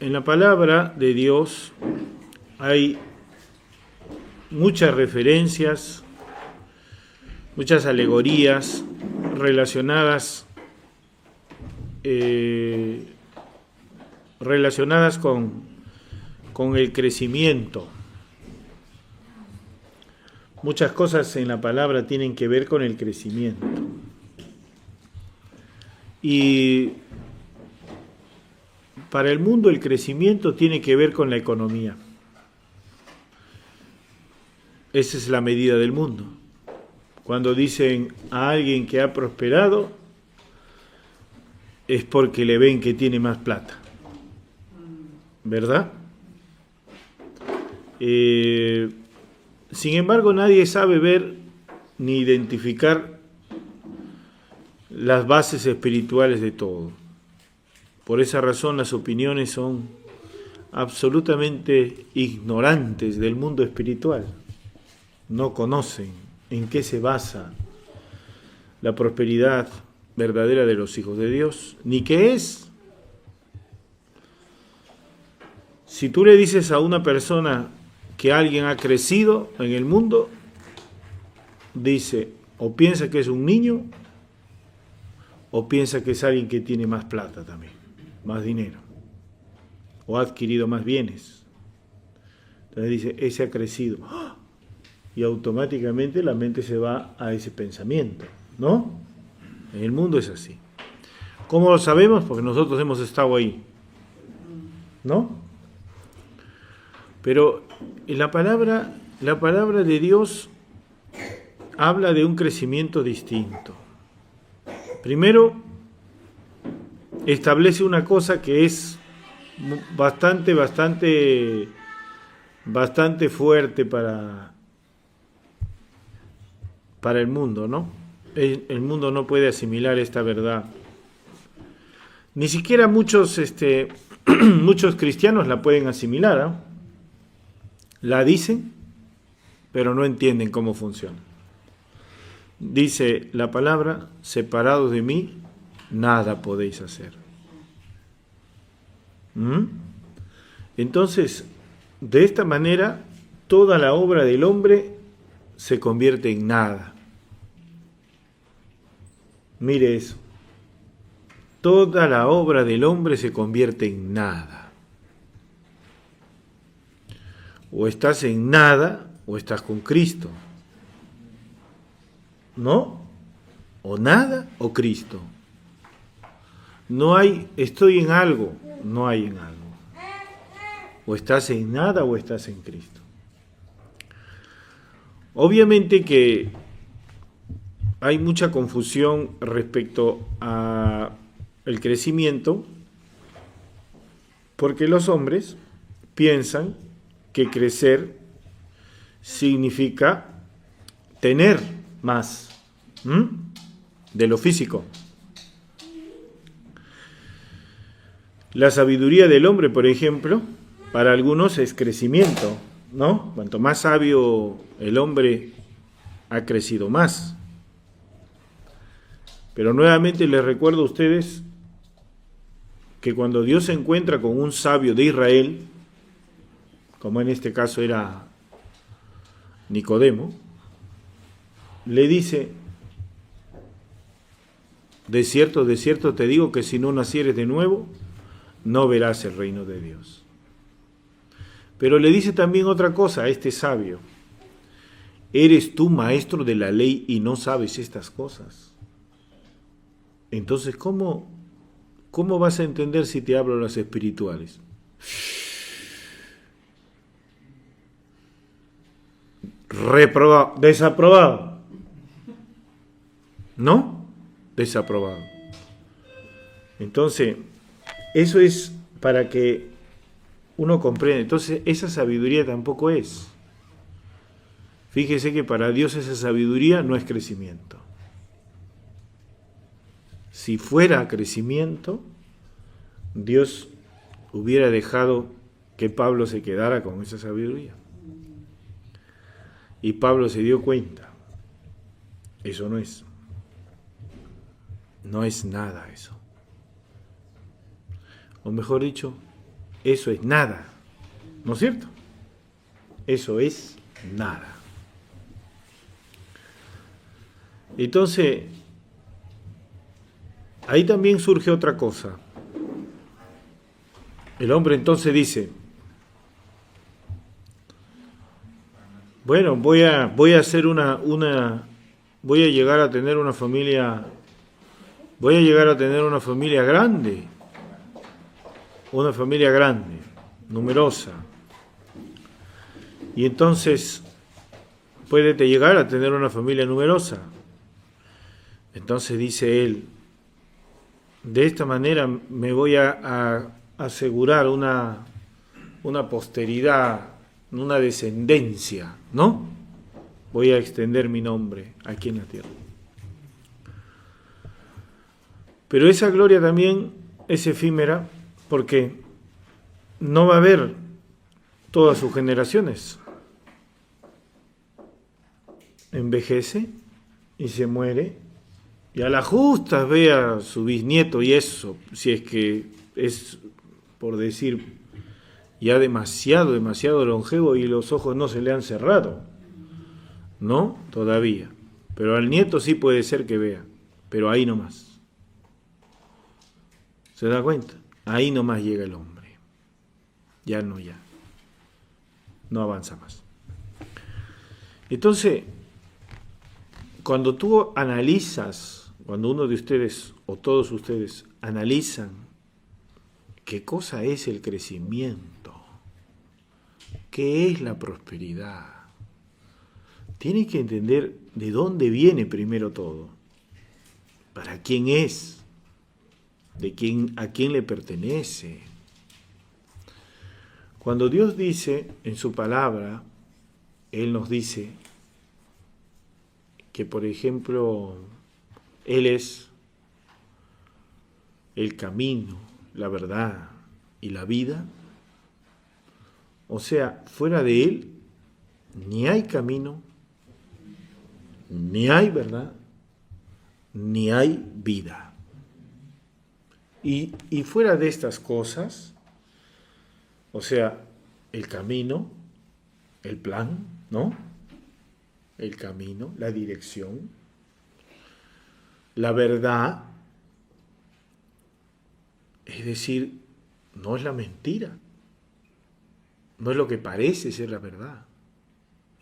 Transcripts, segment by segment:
En la palabra de Dios hay muchas referencias, muchas alegorías relacionadas con el crecimiento. Muchas cosas en la palabra tienen que ver con el crecimiento. Y para el mundo el crecimiento tiene que ver con la economía. Esa es la medida del mundo. Cuando dicen a alguien que ha prosperado, es porque le ven que tiene más plata. ¿Verdad? Sin embargo, nadie sabe ver ni identificar las bases espirituales de todo. Por esa razón las opiniones son absolutamente ignorantes del mundo espiritual. No conocen en qué se basa la prosperidad verdadera de los hijos de Dios, ni qué es. Si tú le dices a una persona que alguien ha crecido en el mundo, dice o piensa que es un niño o piensa que es alguien que tiene más plata también, más dinero, o ha adquirido más bienes. Entonces dice, ese ha crecido. Y automáticamente la mente se va a ese pensamiento, ¿no? En el mundo es así. ¿Cómo lo sabemos? Porque nosotros hemos estado ahí, ¿no? Pero la palabra de Dios habla de un crecimiento distinto. Primero, establece una cosa que es bastante fuerte para el mundo, ¿no? El mundo no puede asimilar esta verdad. Ni siquiera muchos cristianos la pueden asimilar, ¿eh? La dicen, pero no entienden cómo funciona. Dice la palabra, separados de mí, nada podéis hacer. Entonces, de esta manera, toda la obra del hombre se convierte en nada. Mire eso. Toda la obra del hombre se convierte en nada. O estás en nada, o estás con Cristo. ¿No? O nada, o Cristo. No hay, estoy en algo, no hay en algo. O estás en nada, o estás en Cristo. Obviamente que hay mucha confusión respecto a el crecimiento, porque los hombres piensan que crecer significa tener más de lo físico. La sabiduría del hombre, por ejemplo, para algunos es crecimiento, ¿no? Cuanto más sabio el hombre ha crecido más. Pero nuevamente les recuerdo a ustedes que cuando Dios se encuentra con un sabio de Israel, como en este caso era Nicodemo, le dice, de cierto te digo que si no nacieres de nuevo, no verás el reino de Dios. Pero le dice también otra cosa a este sabio, ¿eres tú maestro de la ley y no sabes estas cosas? Entonces, ¿cómo vas a entender si te hablo las espirituales? Reprobado, desaprobado. ¿No? Desaprobado. Entonces, eso es para que uno comprenda. Entonces, esa sabiduría tampoco es. Fíjese que para Dios esa sabiduría no es crecimiento. Si fuera crecimiento, Dios hubiera dejado que Pablo se quedara con esa sabiduría. Y Pablo se dio cuenta. Eso no es. No es nada eso. O mejor dicho, eso es nada, ¿no es cierto? Eso es nada. Entonces, ahí también surge otra cosa. El hombre entonces dice, bueno, voy a hacer voy a llegar a tener una familia, grande, numerosa. Y entonces puede llegar a tener una familia numerosa. Entonces dice él, de esta manera me voy a asegurar una posteridad, una descendencia, ¿no? Voy a extender mi nombre aquí en la tierra. Pero esa gloria también es efímera porque no va a haber todas sus generaciones. Envejece y se muere, y a la justa ve a su bisnieto, y eso, si es que es, por decir, ya demasiado longevo y los ojos no se le han cerrado, ¿no? Todavía. Pero al nieto sí puede ser que vea, pero ahí nomás. ¿Se da cuenta? Ahí nomás llega el hombre. Ya. No avanza más. Entonces, cuando tú analizas, cuando uno de ustedes o todos ustedes analizan qué cosa es el crecimiento, qué es la prosperidad, tiene que entender de dónde viene primero todo, para quién es, a quién le pertenece. Cuando Dios dice en su palabra, Él nos dice que, por ejemplo, Él es el camino, la verdad y la vida. O sea, fuera de Él ni hay camino, ni hay verdad, ni hay vida. Y fuera de estas cosas, o sea, el camino, el plan, ¿no? El camino, la dirección, la verdad, es decir, no es la mentira, no es lo que parece ser la verdad,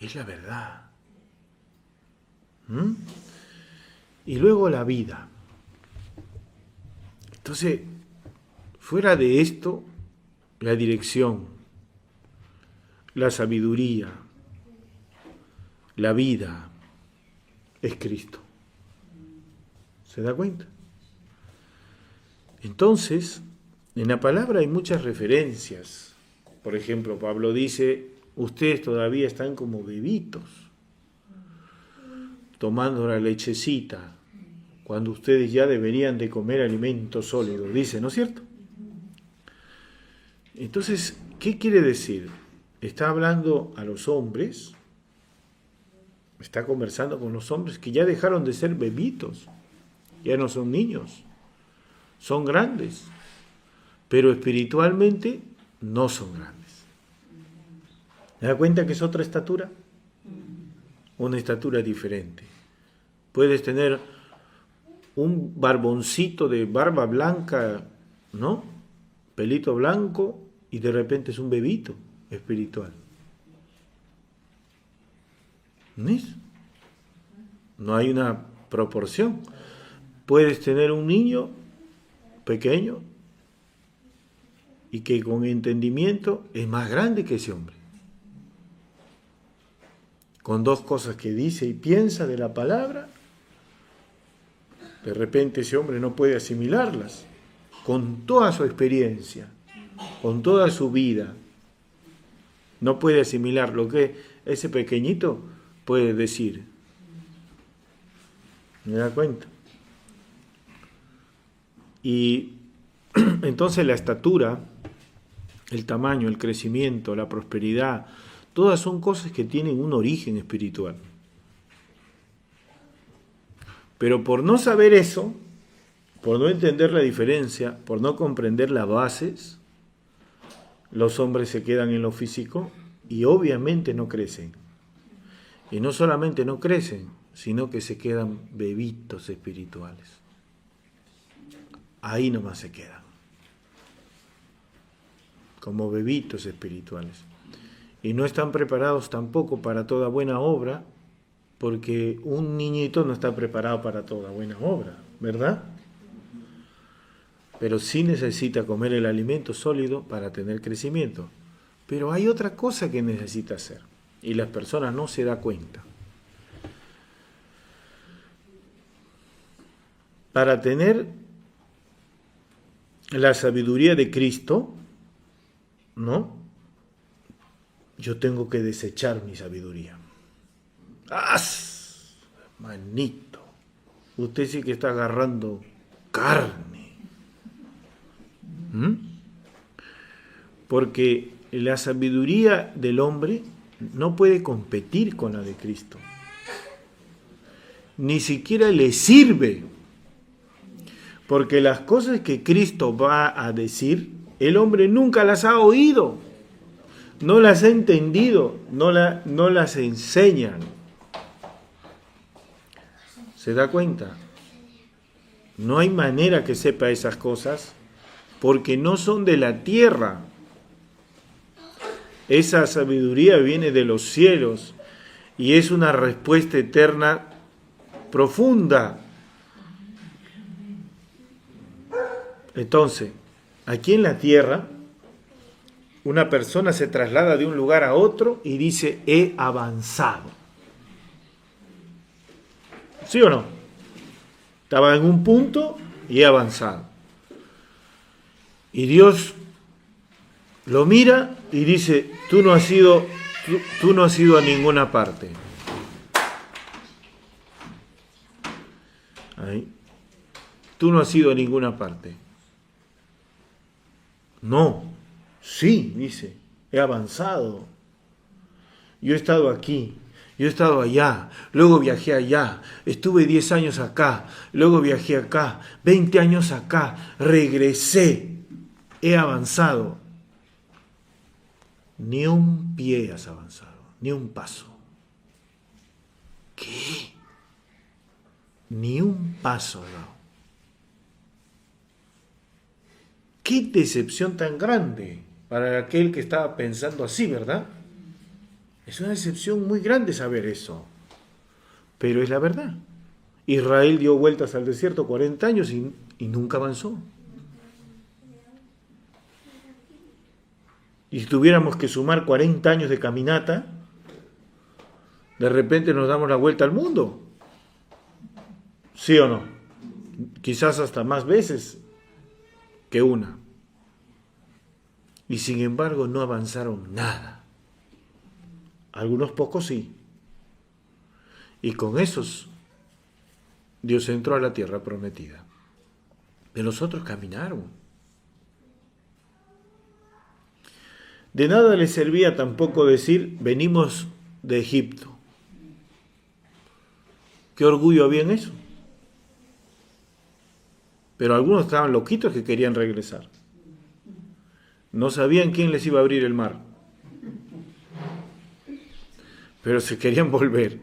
es la verdad. Y luego la vida. Entonces, fuera de esto, la dirección, la sabiduría, la vida es Cristo. ¿Se da cuenta? Entonces, en la palabra hay muchas referencias. Por ejemplo, Pablo dice, ustedes todavía están como bebitos, tomando la lechecita, cuando ustedes ya deberían de comer alimento sólido, dice, ¿no es cierto? Entonces, ¿qué quiere decir? Está hablando a los hombres, está conversando con los hombres que ya dejaron de ser bebitos, ya no son niños, son grandes, pero espiritualmente no son grandes. ¿Se da cuenta que es otra estatura? Una estatura diferente. Puedes tener un barboncito de barba blanca, ¿no? Pelito blanco, y de repente es un bebito espiritual. ¿Ves? No hay una proporción. Puedes tener un niño pequeño y que con entendimiento es más grande que ese hombre. Con dos cosas que dice y piensa de la palabra, de repente ese hombre no puede asimilarlas. Con toda su experiencia, con toda su vida, no puede asimilar lo que ese pequeñito puede decir. ¿Me da cuenta? Y entonces la estatura, el tamaño, el crecimiento, la prosperidad, todas son cosas que tienen un origen espiritual. Pero por no saber eso, por no entender la diferencia, por no comprender las bases, los hombres se quedan en lo físico y obviamente no crecen. Y no solamente no crecen, sino que se quedan bebitos espirituales. Ahí nomás se quedan. Como bebitos espirituales. Y no están preparados tampoco para toda buena obra, porque un niñito no está preparado para toda buena obra, ¿verdad? Pero sí necesita comer el alimento sólido para tener crecimiento. Pero hay otra cosa que necesita hacer, y las personas no se dan cuenta. Para tener la sabiduría de Cristo, ¿no? Yo tengo que desechar mi sabiduría. ¡Ah! Manito, usted sí que está agarrando carne. Porque la sabiduría del hombre no puede competir con la de Cristo. Ni siquiera le sirve. Porque las cosas que Cristo va a decir, el hombre nunca las ha oído, no las ha entendido, no las enseñan. ¿Se da cuenta? No hay manera que sepa esas cosas porque no son de la tierra. Esa sabiduría viene de los cielos y es una respuesta eterna profunda. Entonces, aquí en la tierra, una persona se traslada de un lugar a otro y dice, he avanzado. ¿Sí o no? Estaba en un punto y he avanzado. Y Dios lo mira y dice, tú no has ido a ninguna parte. Ahí. Tú no has ido a ninguna parte. No, sí, dice, he avanzado. Yo he estado aquí, yo he estado allá, luego viajé allá, estuve 10 años acá, luego viajé acá, 20 años acá, regresé, he avanzado. Ni un pie has avanzado, ni un paso. ¿Qué? Ni un paso, no. Qué decepción tan grande para aquel que estaba pensando así, ¿verdad? Es una decepción muy grande saber eso. Pero es la verdad. Israel dio vueltas al desierto 40 años y nunca avanzó. Y si tuviéramos que sumar 40 años de caminata, de repente nos damos la vuelta al mundo. ¿Sí o no? Quizás hasta más veces que una. Y sin embargo no avanzaron nada. Algunos pocos sí. Y con esos Dios entró a la tierra prometida. Pero los otros caminaron. De nada les servía tampoco decir, venimos de Egipto. ¿Qué orgullo había en eso? Pero algunos estaban loquitos que querían regresar. No sabían quién les iba a abrir el mar. Pero se querían volver.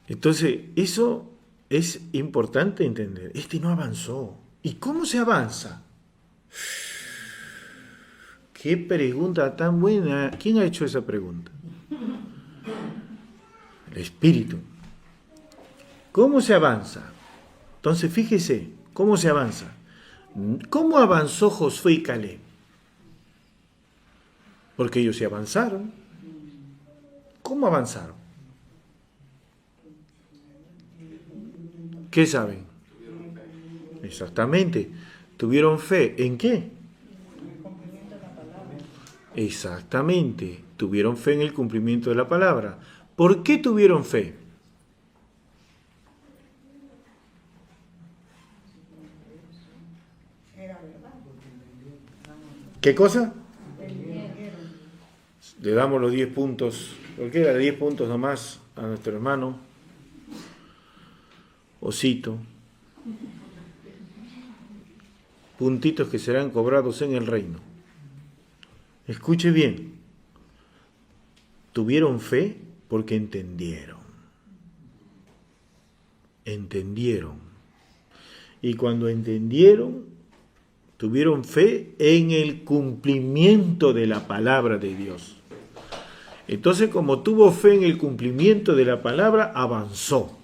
Entonces, eso es importante entender. Este no avanzó. ¿Y cómo se avanza? Qué pregunta tan buena. ¿Quién ha hecho esa pregunta? El Espíritu. ¿Cómo se avanza? Entonces, fíjese, ¿cómo se avanza? ¿Cómo avanzó Josué y Caleb? Porque ellos se avanzaron. ¿Cómo avanzaron? ¿Qué saben? Exactamente. ¿Tuvieron fe en qué? Exactamente. Tuvieron fe en el cumplimiento de la palabra. ¿Por qué tuvieron fe? ¿Qué cosa? Le damos los 10 puntos, cualquiera de 10 puntos nomás a nuestro hermano Osito. puntitos que serán cobrados en el reino. Escuche bien. Tuvieron fe porque entendieron. Entendieron. Y cuando entendieron, tuvieron fe en el cumplimiento de la palabra de Dios. Entonces, como tuvo fe en el cumplimiento de la palabra, avanzó.